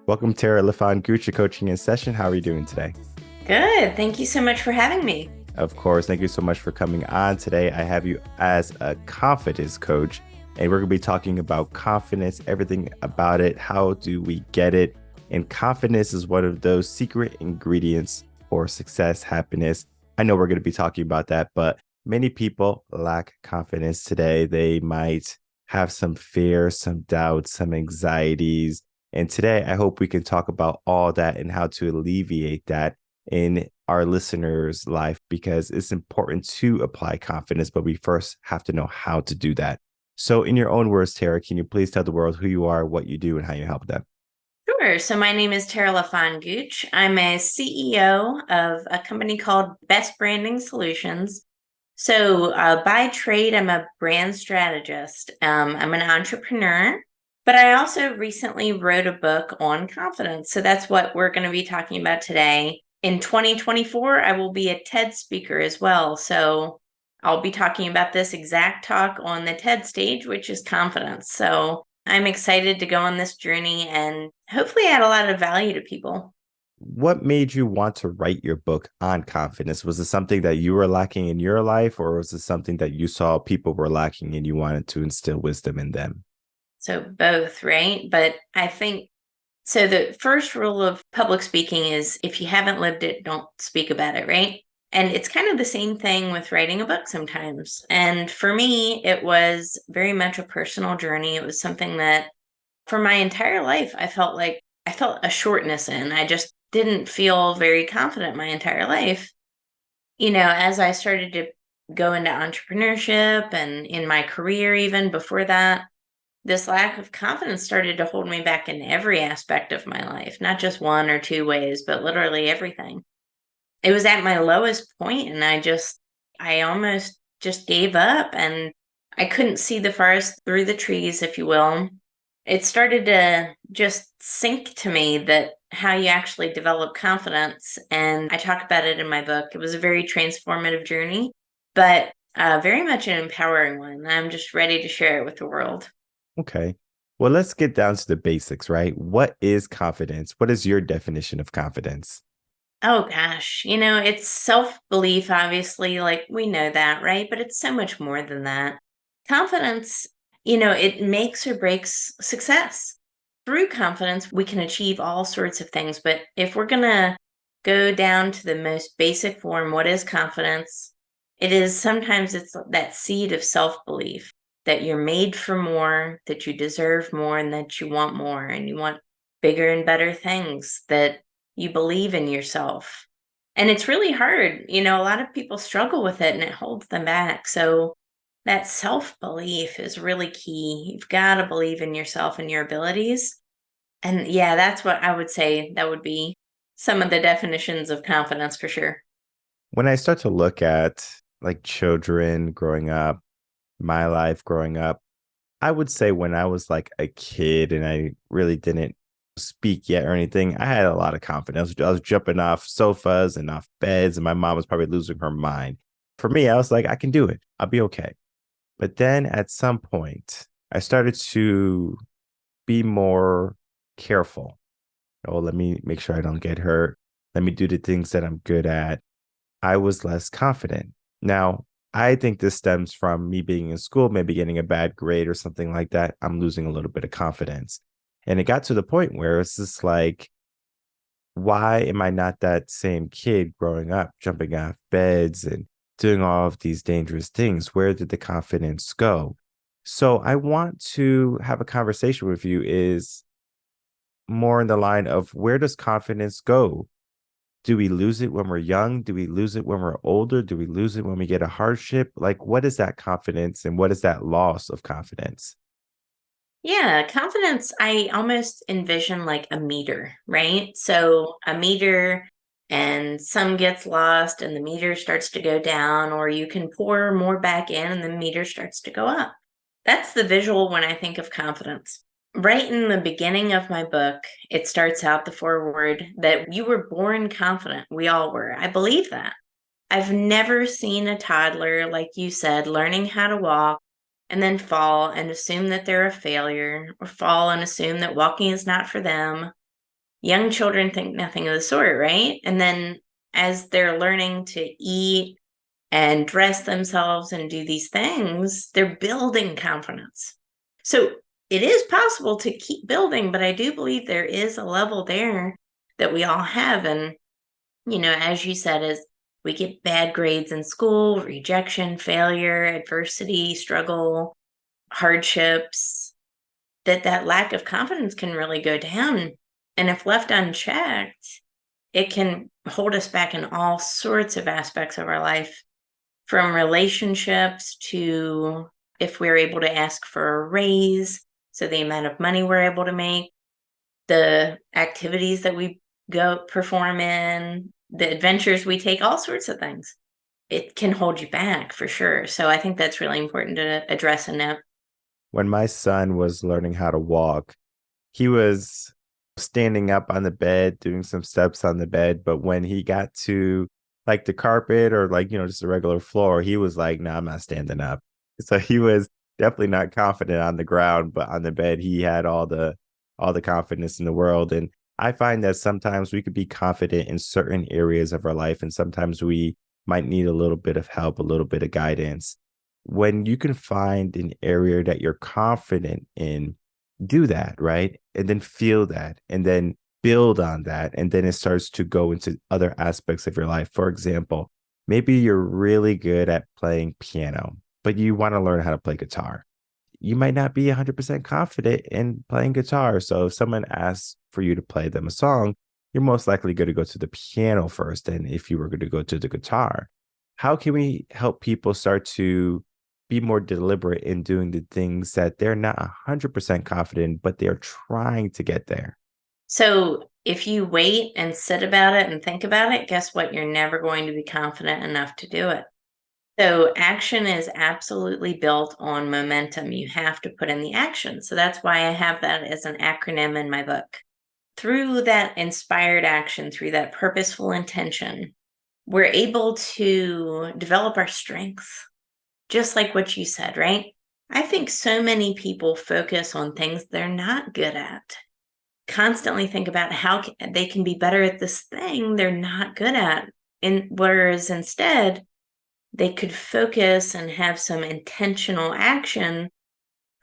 Welcome, Tara LaFon Gooch, coaching in session. How are you doing today? Good. Thank you so much for having me. Of course, thank you so much for coming on today. I have you as a confidence coach, and we're going to be talking about confidence, everything about it. How do we get it? And confidence is one of those secret ingredients for success, happiness. I know we're going to be talking about that, but many people lack confidence today. They might have some fear, some doubts, some anxieties. And today, I hope we can talk about all that and how to alleviate that in our listeners' life, because it's important to apply confidence, but we first have to know how to do that. So, in your own words, Tara, can you please tell the world who you are, what you do, and how you help them? Sure. So my name is Tara LaFon Gooch. I'm a CEO of a company called Best Branding Solutions. So by trade, I'm a brand strategist. I'm an entrepreneur, but I also recently wrote a book on confidence. So that's what we're going to be talking about today. In 2024, I will be a TED speaker as well. So I'll be talking about this exact talk on the TED stage, which is confidence. So I'm excited to go on this journey and hopefully add a lot of value to people. What made you want to write your book on confidence? Was it something that you were lacking in your life, or was it something that you saw people were lacking and you wanted to instill wisdom in them? So both, right? But I think so. The first rule of public speaking is if you haven't lived it, don't speak about it, right? And it's kind of the same thing with writing a book sometimes. And for me, it was very much a personal journey. It was something that for my entire life, I felt a shortness in. I just didn't feel very confident my entire life. As I started to go into entrepreneurship and in my career, even before that, this lack of confidence started to hold me back in every aspect of my life, not just one or two ways, but literally everything. It was at my lowest point, and I almost just gave up and I couldn't see the forest through the trees, if you will. It started to just sink to me that how you actually develop confidence. And I talk about it in my book. It was a very transformative journey, but very much an empowering one. I'm just ready to share it with the world. Okay. Well, let's get down to the basics, right? What is confidence? What is your definition of confidence? Oh gosh, it's self-belief, obviously, like we know that, right? But it's so much more than that. Confidence, it makes or breaks success. Through confidence, we can achieve all sorts of things. But if we're going to go down to the most basic form, what is confidence? Sometimes it's that seed of self-belief that you're made for more, that you deserve more, and that you want more, and you want bigger and better things, that you believe in yourself. And it's really hard. A lot of people struggle with it and it holds them back. So that self belief is really key. You've got to believe in yourself and your abilities. And yeah, that's what I would say that would be some of the definitions of confidence for sure. When I start to look at like children growing up, my life growing up, I would say when I was like a kid and I really didn't speak yet or anything, I had a lot of confidence. I was jumping off sofas and off beds, and my mom was probably losing her mind. For me, I was like, I can do it. I'll be okay. But then at some point, I started to be more careful. Oh, let me make sure I don't get hurt. Let me do the things that I'm good at. I was less confident. Now, I think this stems from me being in school, maybe getting a bad grade or something like that. I'm losing a little bit of confidence. And it got to the point where it's just like, why am I not that same kid growing up, jumping off beds and doing all of these dangerous things? Where did the confidence go? So I want to have a conversation with you is more in the line of where does confidence go? Do we lose it when we're young? Do we lose it when we're older? Do we lose it when we get a hardship? Like, what is that confidence and what is that loss of confidence? Yeah, confidence, I almost envision like a meter, right? So a meter and some gets lost and the meter starts to go down, or you can pour more back in and the meter starts to go up. That's the visual when I think of confidence. Right in the beginning of my book, it starts out the foreword that you were born confident. We all were. I believe that. I've never seen a toddler, like you said, learning how to walk and then fall and assume that they're a failure, or fall and assume that walking is not for them. Young children think nothing of the sort, right? And then as they're learning to eat and dress themselves and do these things, they're building confidence. So it is possible to keep building, but I do believe there is a level there that we all have. And, as you said, as we get bad grades in school, rejection, failure, adversity, struggle, hardships, that lack of confidence can really go down. And if left unchecked, it can hold us back in all sorts of aspects of our life, from relationships to if we're able to ask for a raise, so the amount of money we're able to make, the activities that we go perform in, the adventures we take, all sorts of things. It can hold you back for sure. So I think that's really important to address and note. When my son was learning how to walk, he was standing up on the bed, doing some steps on the bed. But when he got to like the carpet or like, just a regular floor, he was like, no, I'm not standing up. So he was definitely not confident on the ground, but on the bed, he had all the confidence in the world. And I find that sometimes we could be confident in certain areas of our life, and sometimes we might need a little bit of help, a little bit of guidance. When you can find an area that you're confident in, do that, right? And then feel that and then build on that. And then it starts to go into other aspects of your life. For example, maybe you're really good at playing piano, but you want to learn how to play guitar. You might not be 100% confident in playing guitar. So if someone asks for you to play them a song, you're most likely going to go to the piano first than if you were going to go to the guitar. How can we help people start to be more deliberate in doing the things that they're not 100% confident, but they're trying to get there? So if you wait and sit about it and think about it, guess what? You're never going to be confident enough to do it. So action is absolutely built on momentum. You have to put in the action. So that's why I have that as an acronym in my book. Through that inspired action, through that purposeful intention, we're able to develop our strengths, just like what you said, right? I think so many people focus on things they're not good at, constantly think about how they can be better at this thing they're not good at. And whereas instead, they could focus and have some intentional action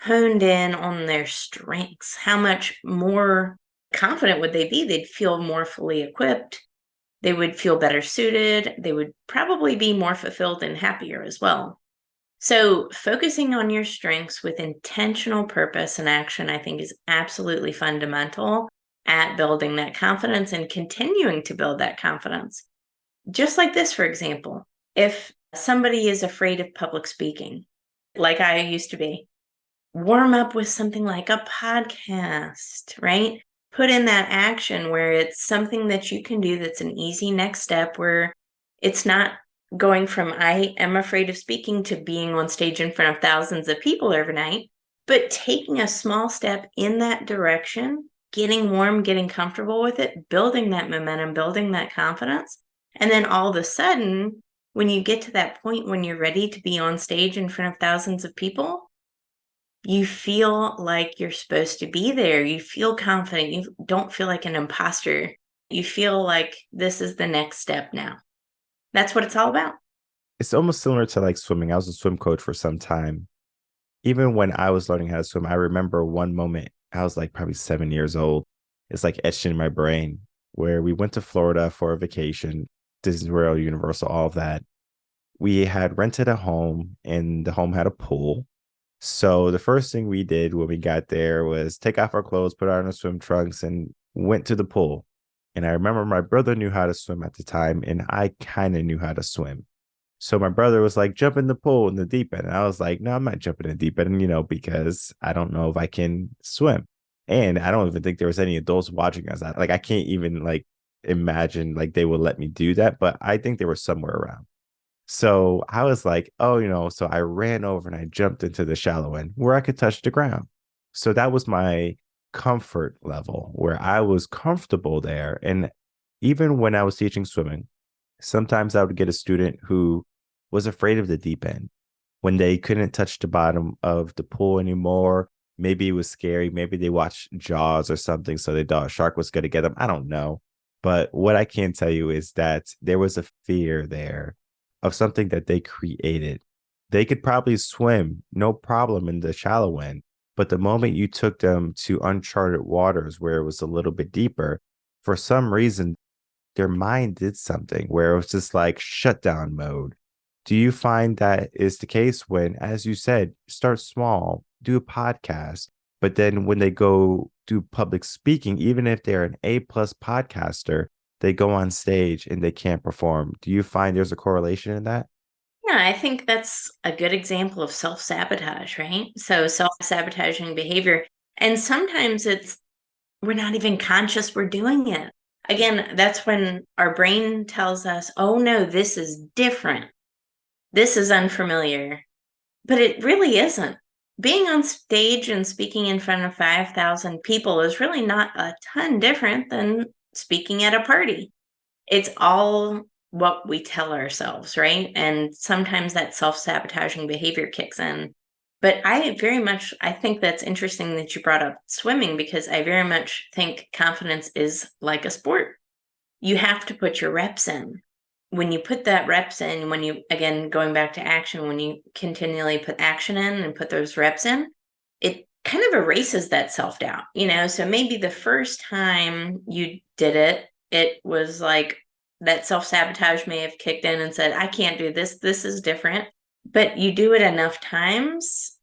honed in on their strengths. How much more confident would they be? They'd feel more fully equipped. They would feel better suited. They would probably be more fulfilled and happier as well. So, focusing on your strengths with intentional purpose and action, I think, is absolutely fundamental at building that confidence and continuing to build that confidence. Just like this, for example, if somebody is afraid of public speaking, like I used to be, warm up with something like a podcast, right? Put in that action where it's something that you can do that's an easy next step, where it's not going from I am afraid of speaking to being on stage in front of thousands of people overnight, but taking a small step in that direction, getting warm, getting comfortable with it, building that momentum, building that confidence. And then all of a sudden, when you get to that point when you're ready to be on stage in front of thousands of people, you feel like you're supposed to be there. You feel confident. You don't feel like an imposter. You feel like this is the next step now. That's what it's all about. It's almost similar to like swimming. I was a swim coach for some time. Even when I was learning how to swim, I remember one moment, I was like probably 7 years old. It's like etched in my brain, where we went to Florida for a vacation, Disney World, Universal, all of that. We had rented a home and the home had a pool. So the first thing we did when we got there was take off our clothes, put on our swim trunks, and went to the pool. And I remember my brother knew how to swim at the time, and I kind of knew how to swim. So my brother was like, jump in the pool in the deep end. And I was like, no, I'm not jumping in the deep end, because I don't know if I can swim. And I don't even think there was any adults watching us. I can't even like imagine like they would let me do that, but I think they were somewhere around. So I was like, oh, so I ran over and I jumped into the shallow end where I could touch the ground. So that was my comfort level where I was comfortable there. And even when I was teaching swimming, sometimes I would get a student who was afraid of the deep end when they couldn't touch the bottom of the pool anymore. Maybe it was scary. Maybe they watched Jaws or something, so they thought a shark was going to get them. I don't know. But what I can tell you is that there was a fear there of something that they created. They could probably swim, no problem, in the shallow end. But the moment you took them to uncharted waters where it was a little bit deeper, for some reason, their mind did something where it was just like shutdown mode. Do you find that is the case when, as you said, start small, do a podcast, but then when they go do public speaking, even if they're an A+ podcaster, they go on stage and they can't perform? Do you find there's a correlation in that? Yeah, I think that's a good example of self-sabotage, right? So self-sabotaging behavior. And sometimes we're not even conscious we're doing it. Again, that's when our brain tells us, oh no, this is different. This is unfamiliar. But it really isn't. Being on stage and speaking in front of 5,000 people is really not a ton different than speaking at a party. It's all what we tell ourselves, right? And sometimes that self-sabotaging behavior kicks in. But I think that's interesting that you brought up swimming, because I very much think confidence is like a sport. You have to put your reps in. When you put that reps in, when you, again, going back to action, when you continually put action in and put those reps in, it kind of erases that self-doubt, So maybe the first time you did it, it was like that self-sabotage may have kicked in and said, I can't do this. This is different. But you do it enough times,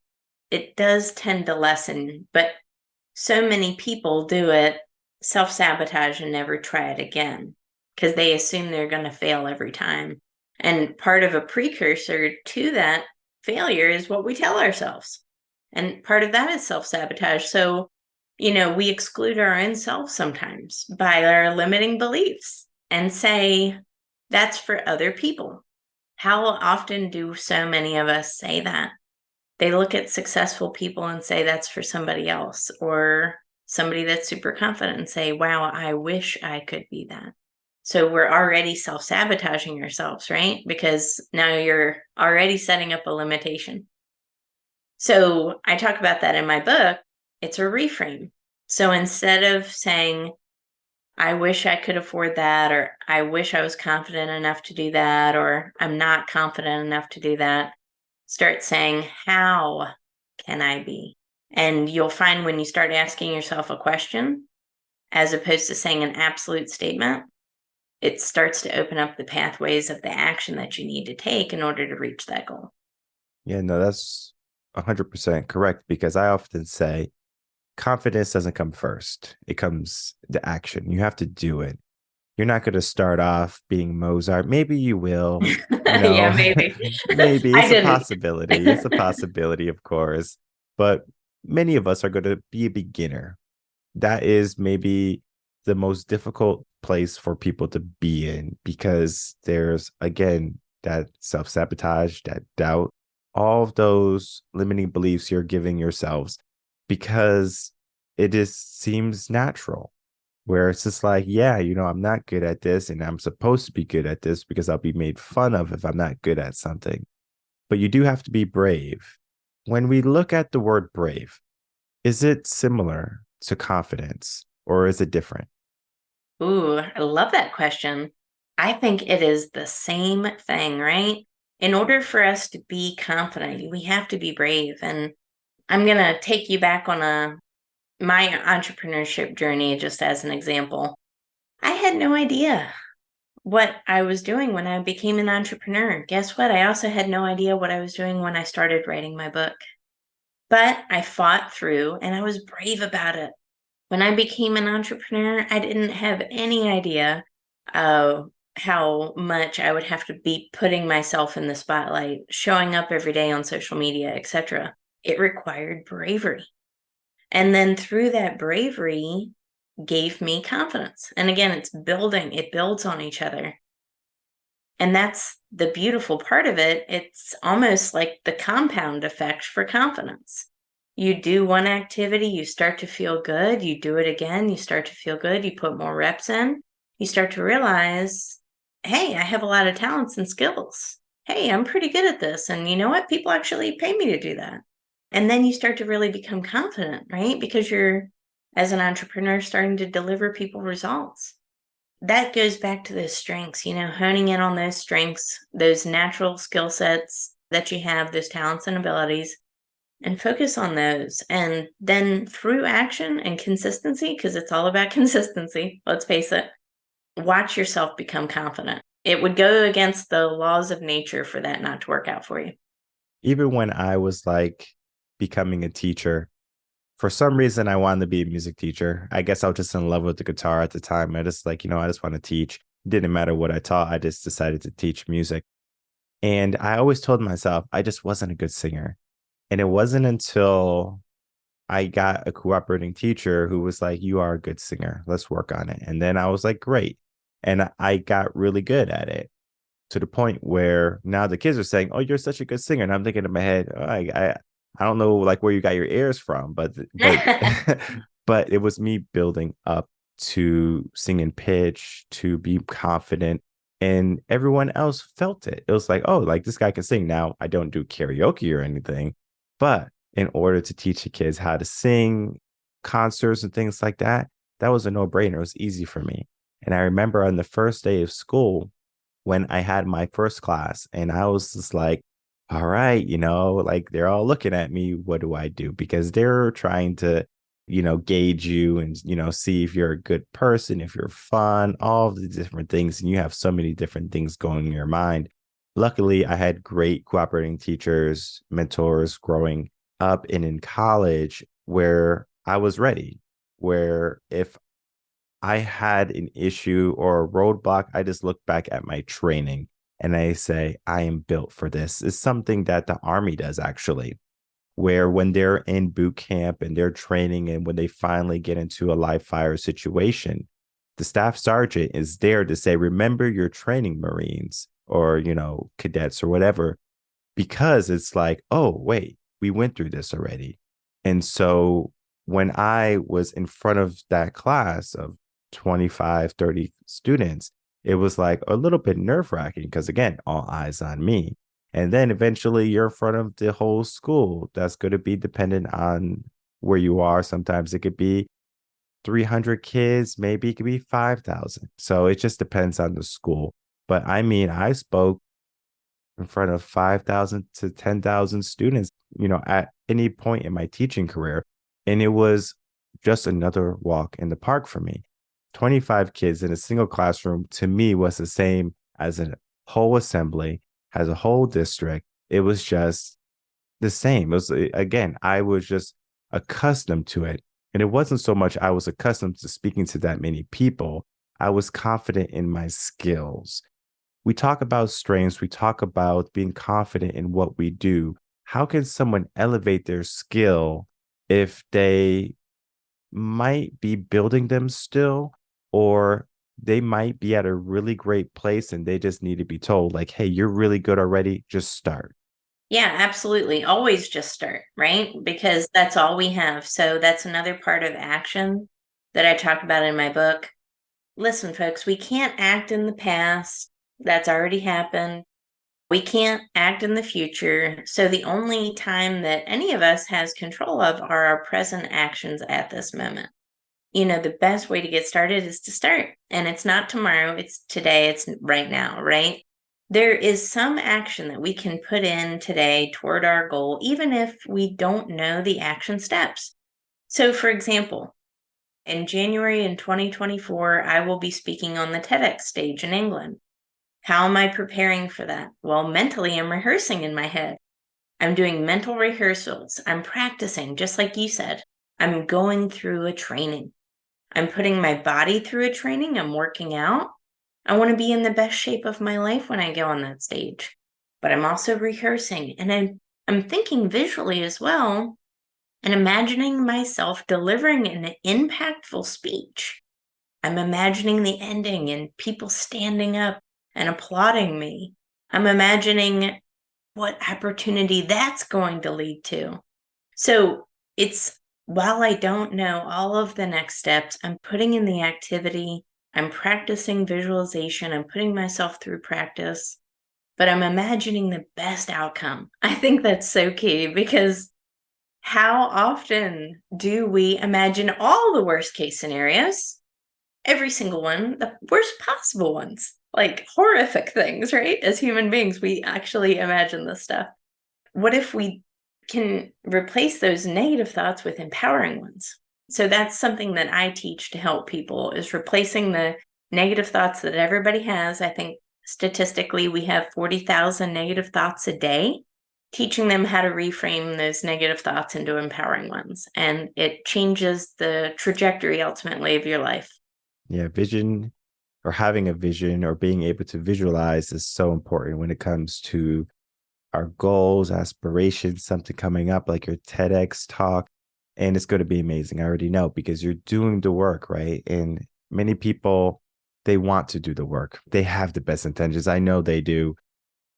it does tend to lessen. But so many people do it, self-sabotage, and never try it again because they assume they're going to fail every time. And part of a precursor to that failure is what we tell ourselves. And part of that is self-sabotage. So, we exclude our own self sometimes by our limiting beliefs and say, that's for other people. How often do so many of us say that? They look at successful people and say that's for somebody else, or somebody that's super confident and say, wow, I wish I could be that. So we're already self-sabotaging ourselves, right? Because now you're already setting up a limitation. So I talk about that in my book. It's a reframe. So instead of saying, I wish I could afford that, or I wish I was confident enough to do that, or I'm not confident enough to do that, start saying, how can I be? And you'll find when you start asking yourself a question, as opposed to saying an absolute statement, it starts to open up the pathways of the action that you need to take in order to reach that goal. Yeah, no, that's 100% correct because I often say confidence doesn't come first. It comes the action. You have to do it. You're not going to start off being Mozart. Maybe you will, Yeah, maybe. maybe I it's a didn't. possibility. It's a possibility, of course. But many of us are going to be a beginner. That is maybe the most difficult place for people to be in because there's, again, that self sabotage, that doubt, all of those limiting beliefs you're giving yourselves because it just seems natural where it's just like, yeah, I'm not good at this and I'm supposed to be good at this because I'll be made fun of if I'm not good at something. But you do have to be brave. When we look at the word brave, is it similar to confidence or is it different? Ooh, I love that question. I think it is the same thing, right? In order for us to be confident, we have to be brave. And I'm going to take you back on my entrepreneurship journey just as an example. I had no idea what I was doing when I became an entrepreneur. Guess what? I also had no idea what I was doing when I started writing my book. But I fought through and I was brave about it. When I became an entrepreneur, I didn't have any idea how much I would have to be putting myself in the spotlight, showing up every day on social media, etc. It required bravery. And then through that bravery gave me confidence. And again, it builds on each other. And that's the beautiful part of it. It's almost like the compound effect for confidence. You do one activity, you start to feel good. You do it again, you start to feel good. You put more reps in. You start to realize, hey, I have a lot of talents and skills. Hey, I'm pretty good at this. And you know what? People actually pay me to do that. And then you start to really become confident, right? Because you're, as an entrepreneur, starting to deliver people results. That goes back to those strengths, honing in on those strengths, those natural skill sets that you have, those talents and abilities, and focus on those. And then through action and consistency, because it's all about consistency, let's face it, watch yourself become confident. It would go against the laws of nature for that not to work out for you. Even when I was like becoming a teacher, for some reason I wanted to be a music teacher. I guess I was just in love with the guitar at the time. I just like, I just want to teach. It didn't matter what I taught. I just decided to teach music. And I always told myself I just wasn't a good singer. And it wasn't until I got a cooperating teacher who was like, "You are a good singer. Let's work on it." And then I was like, "Great." And I got really good at it, to the point where now the kids are saying, "Oh, you're such a good singer." And I'm thinking in my head, oh, I don't know like where you got your ears from, but but it was me building up to sing in pitch, to be confident, and everyone else felt it. It was like, "Oh, like this guy can sing." Now I don't do karaoke or anything, but in order to teach the kids how to sing, concerts and things like that, that was a no-brainer. It was easy for me. And I remember on the first day of school, when I had my first class, and I was just like, all right, like they're all looking at me. What do I do? Because they're trying to, gauge you and, see if you're a good person, if you're fun, all of the different things. And you have so many different things going in your mind. Luckily, I had great cooperating teachers, mentors growing up and in college where I was ready, where if I had an issue or a roadblock, I just look back at my training and I say, I am built for this. It's something that the Army does actually, where when they're in boot camp and they're training and when they finally get into a live fire situation, the staff sergeant is there to say, remember your training Marines or, cadets or whatever, because it's like, oh, wait, we went through this already. And so when I was in front of that class of 25, 30 students, it was like a little bit nerve wracking because, again, all eyes on me. And then eventually you're in front of the whole school. That's going to be dependent on where you are. Sometimes it could be 300 kids, maybe it could be 5,000. So it just depends on the school. But I mean, I spoke in front of 5,000 to 10,000 students, at any point in my teaching career. And it was just another walk in the park for me. 25 kids in a single classroom to me was the same as a whole assembly, as a whole district. It was just the same. It was, again, I was just accustomed to it. And it wasn't so much I was accustomed to speaking to that many people. I was confident in my skills. We talk about strengths, we talk about being confident in what we do. How can someone elevate their skill if they might be building them still, or they might be at a really great place and they just need to be told, like, hey, you're really good already, just start. Yeah, absolutely. Always just start, right? Because that's all we have. So that's another part of action that I talk about in my book. Listen, folks, we can't act in the past. That's already happened. We can't act in the future. So the only time that any of us has control of are our present actions at this moment. The best way to get started is to start. And it's not tomorrow, it's today, it's right now, right? There is some action that we can put in today toward our goal, even if we don't know the action steps. So, for example, in January in 2024, I will be speaking on the TEDx stage in England. How am I preparing for that? Well, mentally, I'm rehearsing in my head. I'm doing mental rehearsals. I'm practicing, just like you said. I'm going through a training. I'm putting my body through a training. I'm working out. I want to be in the best shape of my life when I go on that stage. But I'm also rehearsing and I'm thinking visually as well and imagining myself delivering an impactful speech. I'm imagining the ending and people standing up and applauding me. I'm imagining what opportunity that's going to lead to. So it's, while I don't know all of the next steps, I'm putting in the activity, I'm practicing visualization, I'm putting myself through practice, but I'm imagining the best outcome. I think that's so key because How often do we imagine all the worst case scenarios? Every single one, the worst possible ones, like horrific things, right? As human beings, we actually imagine this stuff. What if we can replace those negative thoughts with empowering ones? So that's something that I teach to help people, is replacing the negative thoughts that everybody has. I think statistically we have 40,000 negative thoughts a day, teaching them how to reframe those negative thoughts into empowering ones. And it changes the trajectory ultimately of your life. Yeah, vision or having a vision or being able to visualize is so important when it comes to our goals, aspirations, something coming up like your TEDx talk. And it's going to be amazing. I already know because you're doing the work, right? And many people, they want to do the work. They have the best intentions. I know they do,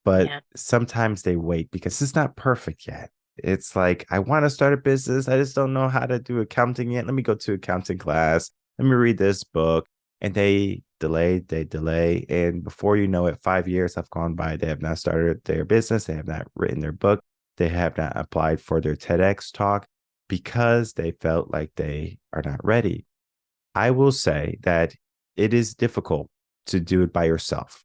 but Yeah. sometimes they wait because it's not perfect yet. It's like, I want to start a business. I just don't know how to do accounting yet. Let me go to accounting class. Let me read this book. And they delay. And before you know it, 5 years have gone by. They have not started their business. They have not written their book. They have not applied for their TEDx talk because they felt like they are not ready. I will say that it is difficult to do it by yourself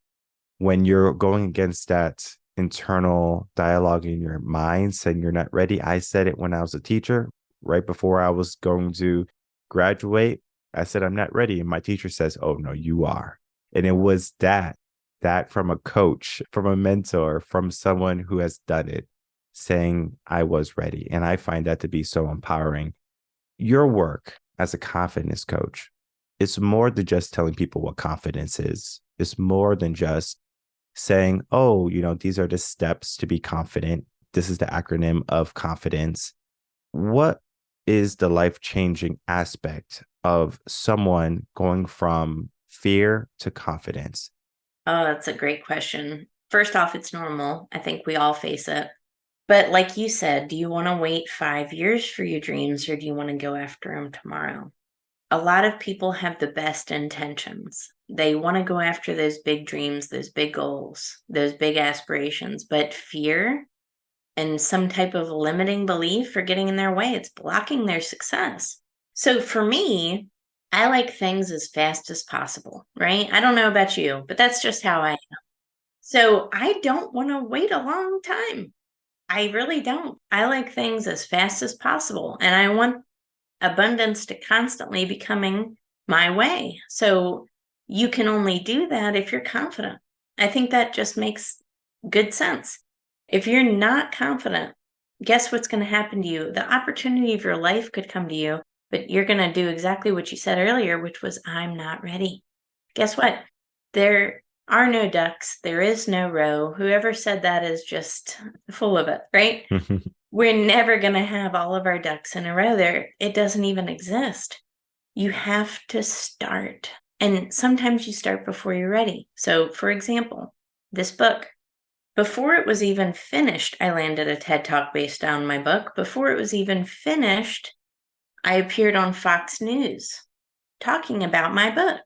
when you're going against that internal dialogue in your mind saying you're not ready. I said it when I was a teacher, right before I was going to graduate. I said, I'm not ready. And my teacher says, oh, no, you are. And it was that from a coach, from a mentor, from someone who has done it, saying I was ready. And I find that to be so empowering. Your work as a confidence coach, it's more than just telling people what confidence is. It's more than just saying, oh, these are the steps to be confident. This is the acronym of confidence. What is the life changing aspect of someone going from fear to confidence? Oh, that's a great question. First off, it's normal. I think we all face it. But like you said, do you want to wait 5 years for your dreams, or do you want to go after them tomorrow? A lot of people have the best intentions. They want to go after those big dreams, those big goals, those big aspirations, but fear and some type of limiting belief are getting in their way. It's blocking their success. So for me, I like things as fast as possible, right? I don't know about you, but that's just how I am. So I don't want to wait a long time. I really don't. I like things as fast as possible, and I want abundance to constantly be coming my way. So you can only do that if you're confident. I think that just makes good sense. If you're not confident, guess what's going to happen to you? The opportunity of your life could come to you, but you're going to do exactly what you said earlier, which was, I'm not ready. Guess what? There are no ducks. There is no row. Whoever said that is just full of it, right? We're never going to have all of our ducks in a row there. It doesn't even exist. You have to start. And sometimes you start before you're ready. So, for example, this book, before it was even finished, I landed a TED Talk based on my book. Before it was even finished, I appeared on Fox News talking about my book.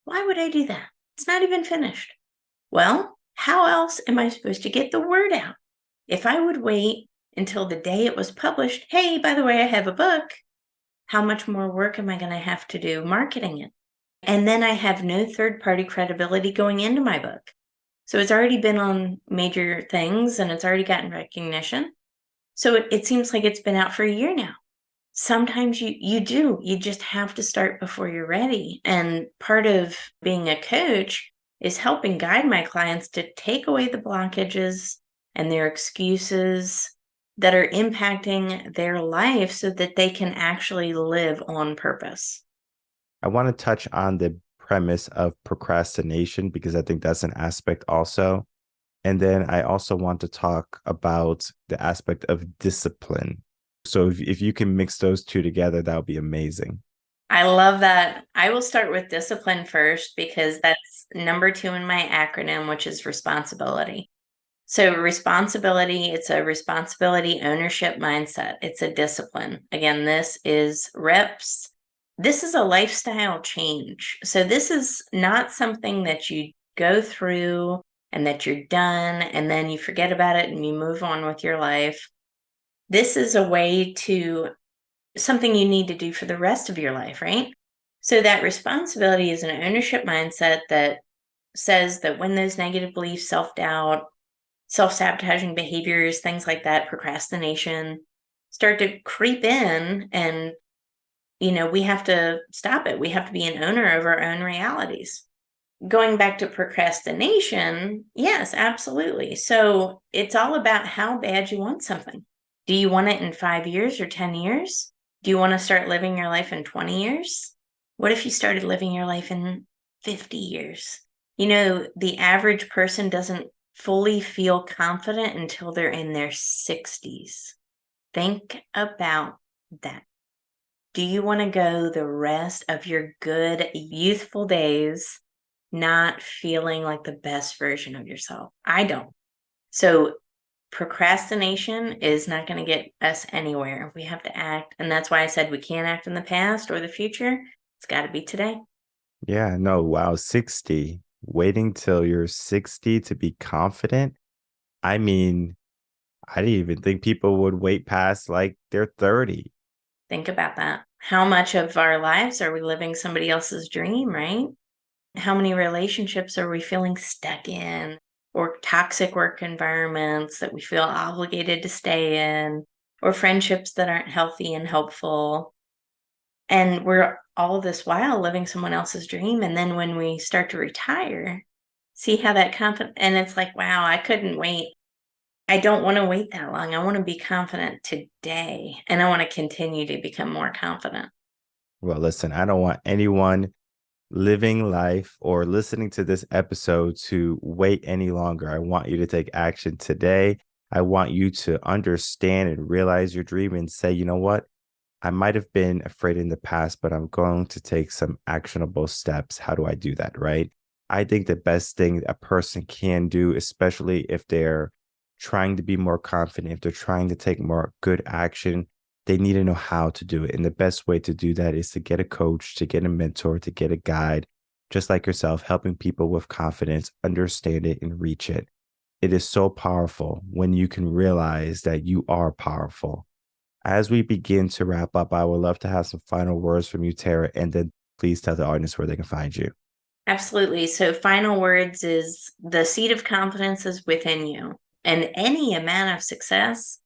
Why would I do that? It's not even finished. Well, how else am I supposed to get the word out? If I would wait until the day it was published, hey, by the way, I have a book, how much more work am I going to have to do marketing it? And then I have no third party credibility going into my book. So it's already been on major things and it's already gotten recognition. So it seems like it's been out for a year now. Sometimes you just have to start before you're ready. And part of being a coach is helping guide my clients to take away the blockages and their excuses that are impacting their life so that they can actually live on purpose. I want to touch on the premise of procrastination because I think that's an aspect also. And then I also want to talk about the aspect of discipline. So if you can mix those two together, that would be amazing. I love that. I will start with discipline first because that's number 2 in my acronym, which is responsibility. So, responsibility, it's a responsibility ownership mindset. It's a discipline. Again, this is reps. This is a lifestyle change. So, this is not something that you go through and that you're done and then you forget about it and you move on with your life. This is a way to something you need to do for the rest of your life, right? So that responsibility is an ownership mindset that says that when those negative beliefs, self-doubt, self-sabotaging behaviors, things like that, procrastination, start to creep in, and we have to stop it. We have to be an owner of our own realities. Going back to procrastination, yes, absolutely. So it's all about how bad you want something. Do you want it in 5 years or 10 years? Do you want to start living your life in 20 years? What if you started living your life in 50 years? The average person doesn't fully feel confident until they're in their 60s. Think about that. Do you want to go the rest of your good youthful days not feeling like the best version of yourself? I don't. So procrastination is not going to get us anywhere. We have to act. And that's why I said we can't act in the past or the future. It's got to be today. Yeah, no, wow, 60. Waiting till you're 60 to be confident. I mean, I didn't even think people would wait past like they're 30. Think about that. How much of our lives are we living somebody else's dream, right? How many relationships are we feeling stuck in, or toxic work environments that we feel obligated to stay in, or friendships that aren't healthy and helpful? And we're all this while living someone else's dream. And then when we start to retire, see how that confident, and it's like, wow, I couldn't wait. I don't want to wait that long. I want to be confident today, and I want to continue to become more confident. Well, listen, I don't want anyone living life or listening to this episode to wait any longer. I want you to take action today. I want you to understand and realize your dream and say, you know what? I might have been afraid in the past, but I'm going to take some actionable steps. How do I do that? Right. I think the best thing a person can do, especially if they're trying to be more confident, if they're trying to take more good action, they need to know how to do it. And the best way to do that is to get a coach, to get a mentor, to get a guide, just like yourself, helping people with confidence understand it and reach it. It is so powerful when you can realize that you are powerful. As we begin to wrap up, I would love to have some final words from you, Tara, and then please tell the audience where they can find you. Absolutely. So, final words is the seed of confidence is within you, and any amount of success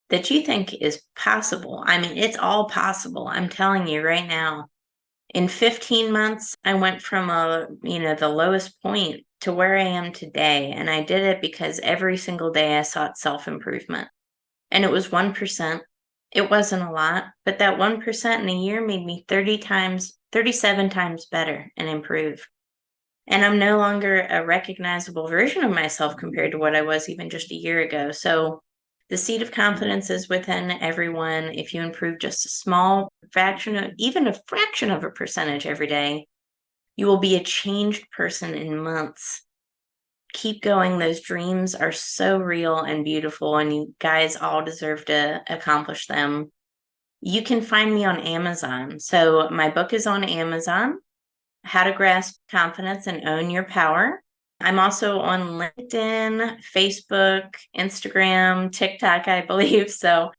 that you think is possible. I mean, it's all possible. I'm telling you right now. In 15 months, I went from the lowest point to where I am today. And I did it because every single day I sought self-improvement. And it was 1%. It wasn't a lot, but that 1% in a year made me 37 times better and improve. And I'm no longer a recognizable version of myself compared to what I was even just a year ago. So the seed of confidence is within everyone. If you improve just a small fraction, even a fraction of a percentage every day, you will be a changed person in months. Keep going. Those dreams are so real and beautiful, and you guys all deserve to accomplish them. You can find me on Amazon. So my book is on Amazon, How to Grasp Confidence and Own Your Power. I'm also on LinkedIn, Facebook, Instagram, TikTok, I believe. So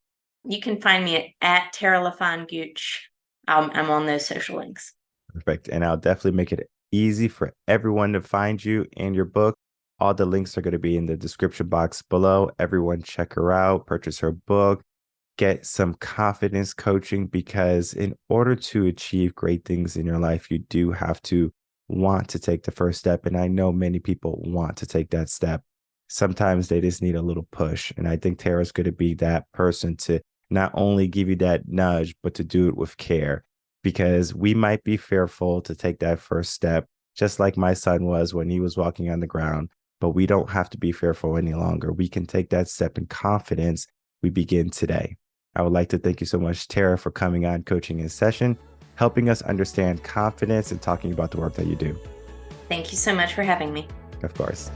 you can find me at Tara LaFon Gooch. I'm on those social links. Perfect. And I'll definitely make it easy for everyone to find you and your book. All the links are going to be in the description box below. Everyone check her out, purchase her book, get some confidence coaching, because in order to achieve great things in your life, you do have to want to take the first step. And I know many people want to take that step. Sometimes they just need a little push. And I think Tara's going to be that person to not only give you that nudge, but to do it with care, because we might be fearful to take that first step, just like my son was when he was walking on the ground. But we don't have to be fearful any longer. We can take that step in confidence. We begin today. I would like to thank you so much, Tara, for coming on Coaching in Session, helping us understand confidence and talking about the work that you do. Thank you so much for having me. Of course.